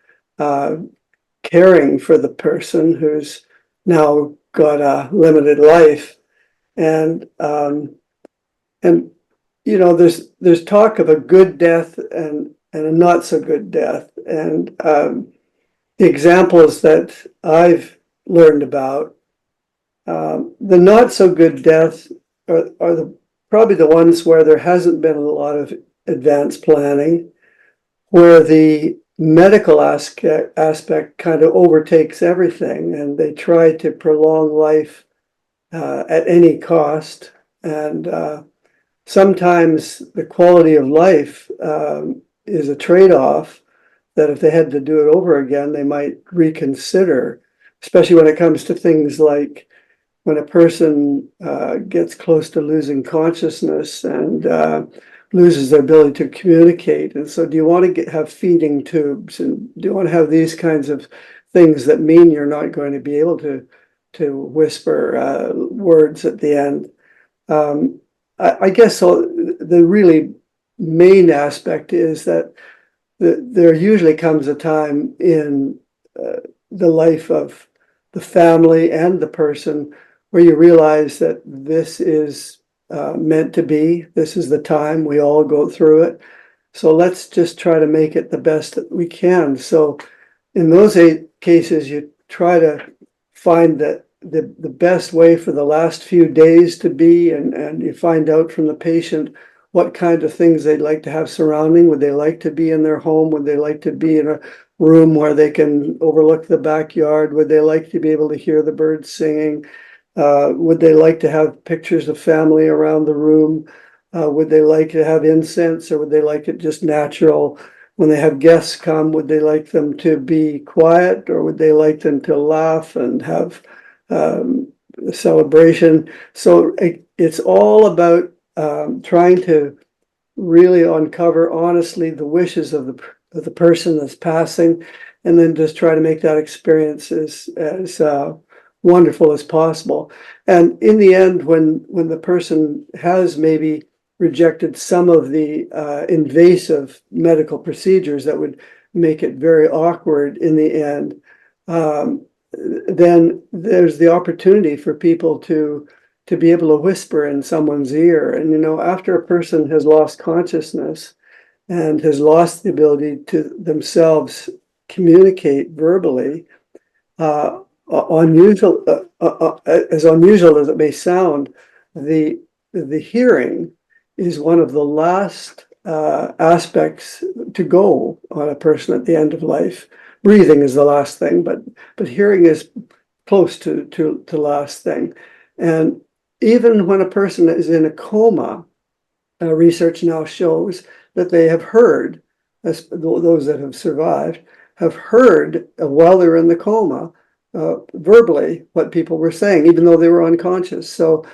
caring for the person who's now got a limited life. And there's talk of a good death and a not so good death. And the examples that I've learned about, the not so good deaths are probably the ones where there hasn't been a lot of advanced planning, where the medical aspect kind of overtakes everything, and they try to prolong life at any cost. And sometimes the quality of life is a trade-off that if they had to do it over again, they might reconsider, especially when it comes to things like when a person gets close to losing consciousness and loses their ability to communicate. And so do you want to have feeding tubes, and do you want to have these kinds of things that mean you're not going to be able to whisper words at the end? I guess the really main aspect is that there usually comes a time in the life of the family and the person where you realize that this is meant to be. This is the time. We all go through it. So let's just try to make it the best that we can. So in those 8 cases, you try to find that the best way for the last few days to be, and you find out from the patient what kind of things they'd like to have surrounding. Would they like to be in their home? Would they like to be in a room where they can overlook the backyard? Would they like to be able to hear the birds singing? Would they like to have pictures of family around the room? Would they like to have incense, or would they like it just natural? When they have guests come, would they like them to be quiet, or would they like them to laugh and have a celebration? So it's all about trying to really uncover honestly the wishes of the person that's passing, and then just try to make that experience as wonderful as possible. And in the end, when the person has maybe rejected some of the invasive medical procedures that would make it very awkward in the end, then there's the opportunity for people to be able to whisper in someone's ear. And after a person has lost consciousness and has lost the ability to themselves communicate verbally, as unusual as it may sound, the hearing is one of the last aspects to go on a person at the end of life. Breathing is the last thing, but hearing is close to last thing. And even when a person is in a coma, research now shows that they have heard, as those that have survived, have heard while they're in the coma, verbally what people were saying, even though they were unconscious. So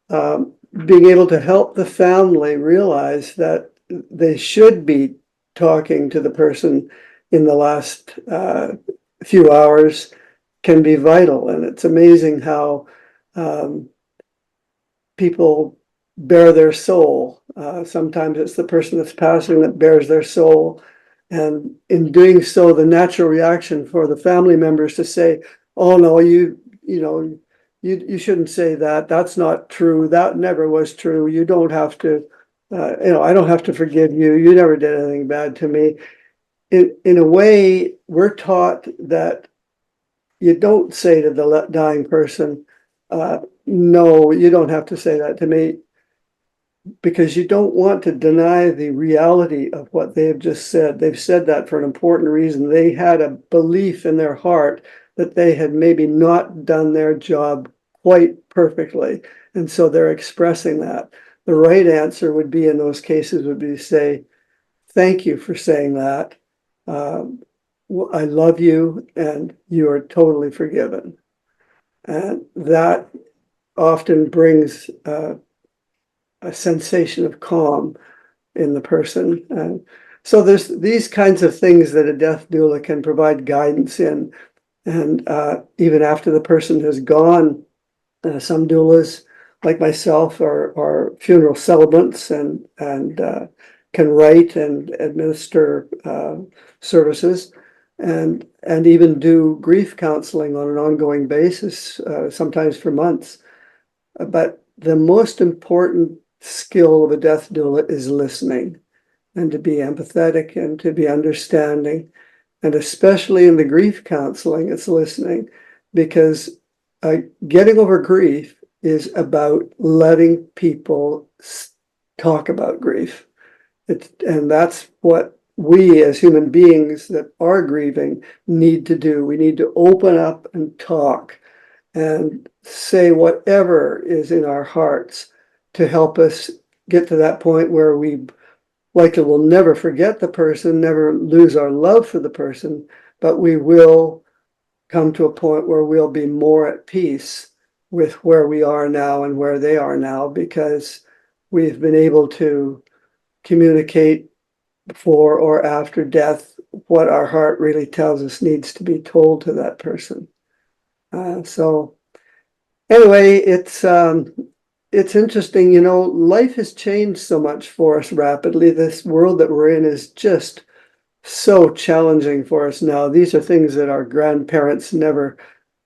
being able to help the family realize that they should be talking to the person in the last few hours can be vital. And it's amazing how people bare their soul. Sometimes it's the person that's passing that bears their soul. And in doing so, the natural reaction for the family members to say, "Oh no, you shouldn't say that. That's not true. That never was true. You don't have to I don't have to forgive you. You never did anything bad to me. In a way, we're taught that you don't say to the dying person, no, you don't have to say that to me, because you don't want to deny the reality of what they have just said. They've said that for an important reason. They had a belief in their heart that they had maybe not done their job quite perfectly. And so they're expressing that. The right answer would be in those cases would be to say, thank you for saying that. I love you and you are totally forgiven. And that often brings a sensation of calm in the person. And so there's these kinds of things that a death doula can provide guidance in. And even after the person has gone, some doulas, like myself, are funeral celebrants and can write and administer services and even do grief counseling on an ongoing basis, sometimes for months. But the most important skill of a death doula is listening, and to be empathetic and to be understanding. And especially in the grief counseling, it's listening, because getting over grief is about letting people talk about grief. And that's what we as human beings that are grieving need to do. We need to open up and talk and say whatever is in our hearts to help us get to that point where we likely will never forget the person, never lose our love for the person, but we will come to a point where we'll be more at peace with where we are now and where they are now, because we've been able to communicate before or after death what our heart really tells us needs to be told to that person. So anyway, it's interesting, life has changed so much for us rapidly. This world that we're in is just so challenging for us now. These are things that our grandparents never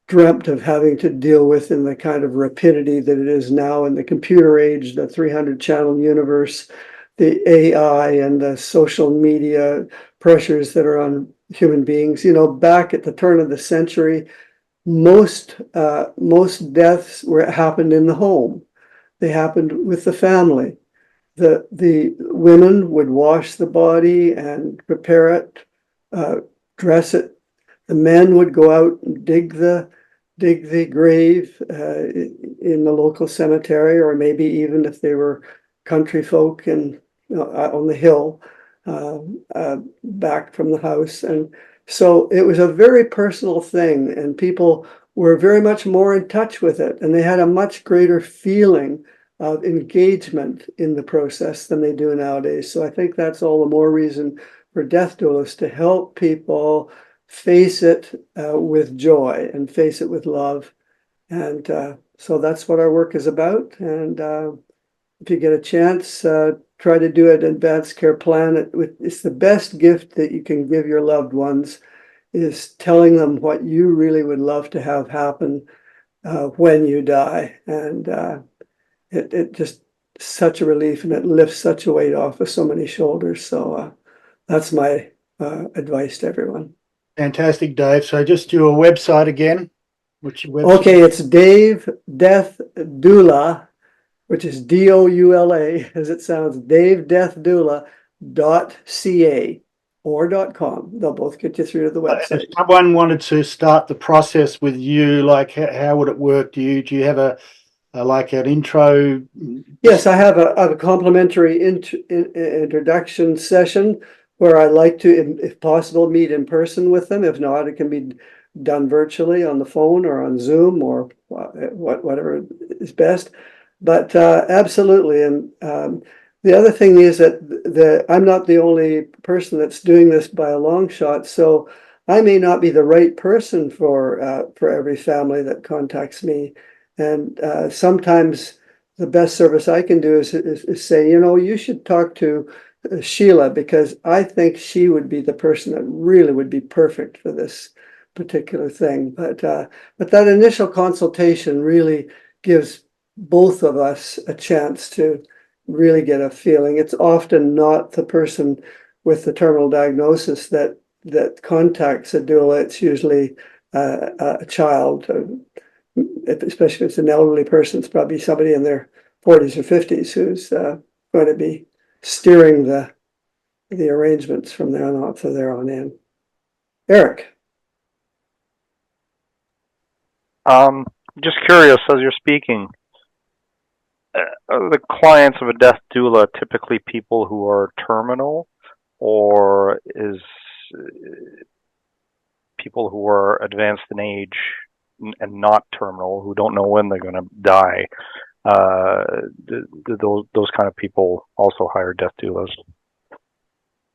dreamt of having to deal with in the kind of rapidity that it is now in the computer age, the 300-channel universe, the AI and the social media pressures that are on human beings. Back at the turn of the century, most deaths happened in the home. They happened with the family. The women would wash the body and prepare it, dress it. The men would go out and dig the grave in the local cemetery, or maybe even if they were country folk and on the hill back from the house. And so it was a very personal thing, and people were very much more in touch with it, and they had a much greater feeling of engagement in the process than they do nowadays. So I think that's all the more reason for death doulas to help people face it with joy and face it with love. And so that's what our work is about. And if you get a chance, try to do an advanced care plan. It's the best gift that you can give your loved ones, is telling them what you really would love to have happen when you die. And it just such a relief, and it lifts such a weight off of so many shoulders. So that's my advice to everyone. Fantastic, Dave. So just your website again. Which website? Okay, it's Dave Death Doula, which is DOULA, as it sounds, davedeathdoula.ca or .com. They'll both get you through to the website. If someone wanted to start the process with you, like how would it work? Do you have a like an intro? Yes, I have a complimentary introduction session where I like to, if possible, meet in person with them. If not, it can be done virtually on the phone or on Zoom or whatever is best. But absolutely. And the other thing is that I'm not the only person that's doing this by a long shot. So I may not be the right person for every family that contacts me. And sometimes the best service I can do is say, you should talk to Sheila, because I think she would be the person that really would be perfect for this particular thing. But that initial consultation really gives both of us a chance to really get a feeling. It's often not the person with the terminal diagnosis that contacts a doula. It's usually a child, especially if it's an elderly person. It's probably somebody in their 40s or 50s who's going to be steering the arrangements from there on in. Eric. Just curious, as you're speaking, are the clients of a death doula typically people who are terminal, or is people who are advanced in age and not terminal, who don't know when they're going to die? Those kind of people also hire death doulas?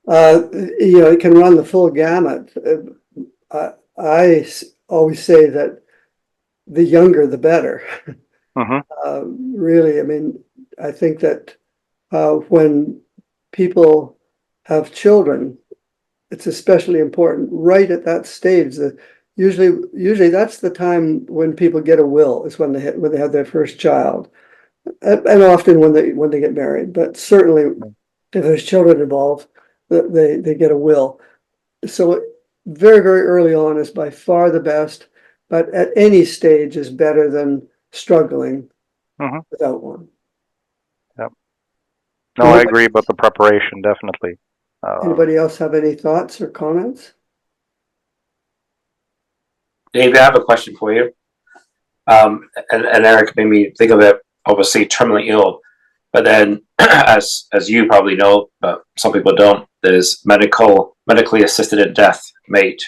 It can run the full gamut. I always say that the younger, the better. Really, I mean, I think that when people have children, it's especially important right at that stage. That usually that's the time when people get a will, is when they have their first child, and often when they get married. But certainly, if there's children involved, they get a will. So very, very early on is by far the best, but at any stage is better than struggling without one. Yep. No, I agree about the preparation, definitely. Anybody else have any thoughts or comments? Dave, I have a question for you. And Eric made me think of it, obviously terminally ill, but then as you probably know, but some people don't, there's medically assisted death, MATE.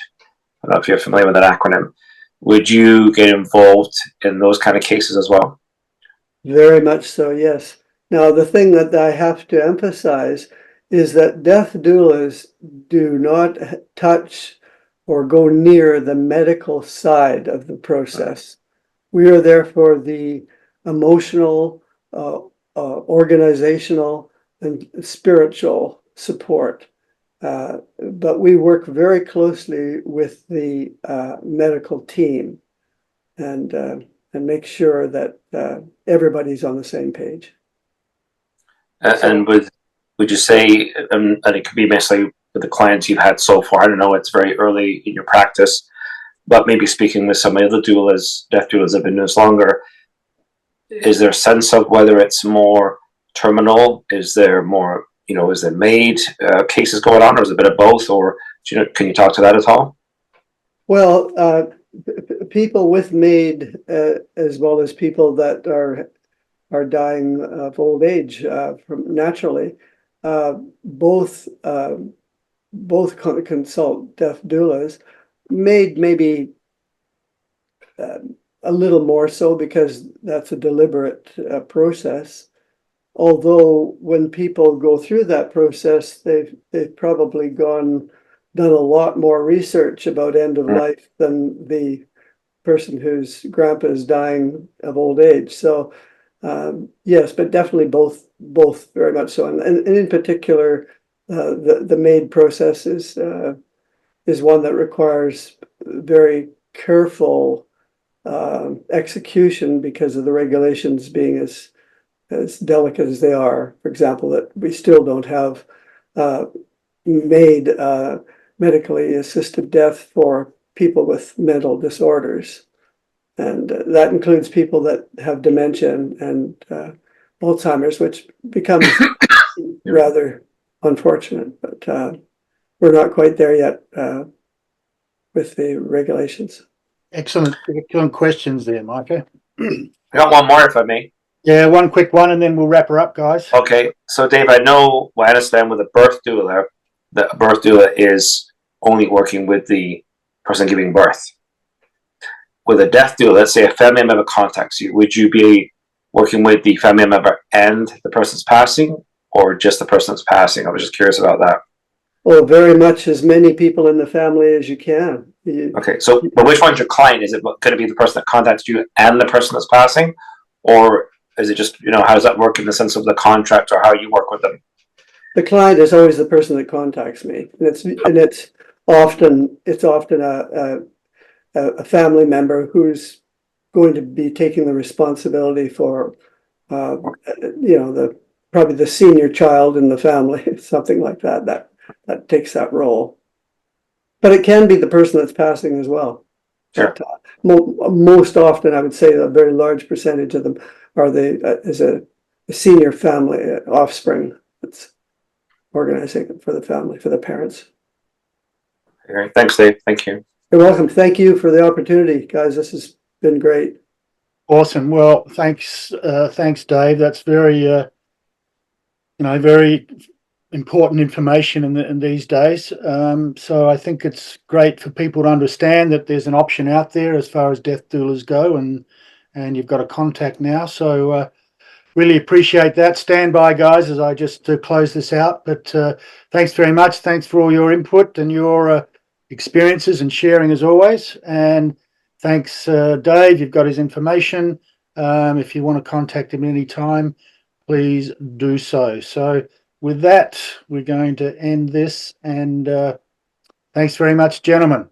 I don't know if you're familiar with that acronym. Would you get involved in those kind of cases as well? Very much so, yes. Now, the thing that I have to emphasize is that death doulas do not touch or go near the medical side of the process. We are there for the emotional, organizational, and spiritual support. But we work very closely with the medical team and make sure that everybody's on the same page. And would you say, and it could be mostly with the clients you've had so far, I don't know, it's very early in your practice, but maybe speaking with some of the other doulas, death doulas that have been doing this longer, is there a sense of whether it's more terminal? Is there more, is there MAID cases going on, or is it a bit of both? Or can you talk to that at all? Well, people with MAID, as well as people that are dying of old age from naturally, both consult death doulas. MAID maybe a little more so because that's a deliberate process. Although when people go through that process, they've probably done a lot more research about end of life than the person whose grandpa is dying of old age. So yes, but definitely both very much so. And in particular, the MAID process is one that requires very careful execution because of the regulations being as delicate as they are. For example, that we still don't have MAID, medically assisted death, for people with mental disorders. And that includes people that have dementia and Alzheimer's, which becomes rather unfortunate. But we're not quite there yet with the regulations. Excellent questions there, Micah. I got one more, if I may. Yeah, one quick one, and then we'll wrap her up, guys. Okay, so Dave, I understand with a birth doula, that a birth doula is only working with the person giving birth. With a death doula, let's say a family member contacts you, would you be working with the family member and the person's passing, or just the person that's passing? I was just curious about that. Well, very much as many people in the family as you can. Okay, so but which one's your client? Is it going to be the person that contacts you and the person that's passing, or is it just, how does that work in the sense of the contract or how you work with them? The client is always the person that contacts me, and it's often a family member who's going to be taking the responsibility for the probably the senior child in the family, something like that, that takes that role. But it can be the person that's passing as well. Sure. But, most often, I would say a very large percentage of them are is a senior family offspring that's organizing it for the family, for the parents. Great. Thanks, Dave. Thank you. You're welcome. Thank you for the opportunity, guys. This has been great. Awesome. Well, thanks, Dave. That's very, very important information in these days. So I think it's great for people to understand that there's an option out there as far as death doulas go, and you've got a contact now. So really appreciate that. Stand by, guys, as I just close this out. But thanks very much. Thanks for all your input and your experiences and sharing as always. And thanks, Dave. You've got his information. If you want to contact him anytime, please do so. So with that, we're going to end this. And thanks very much, gentlemen.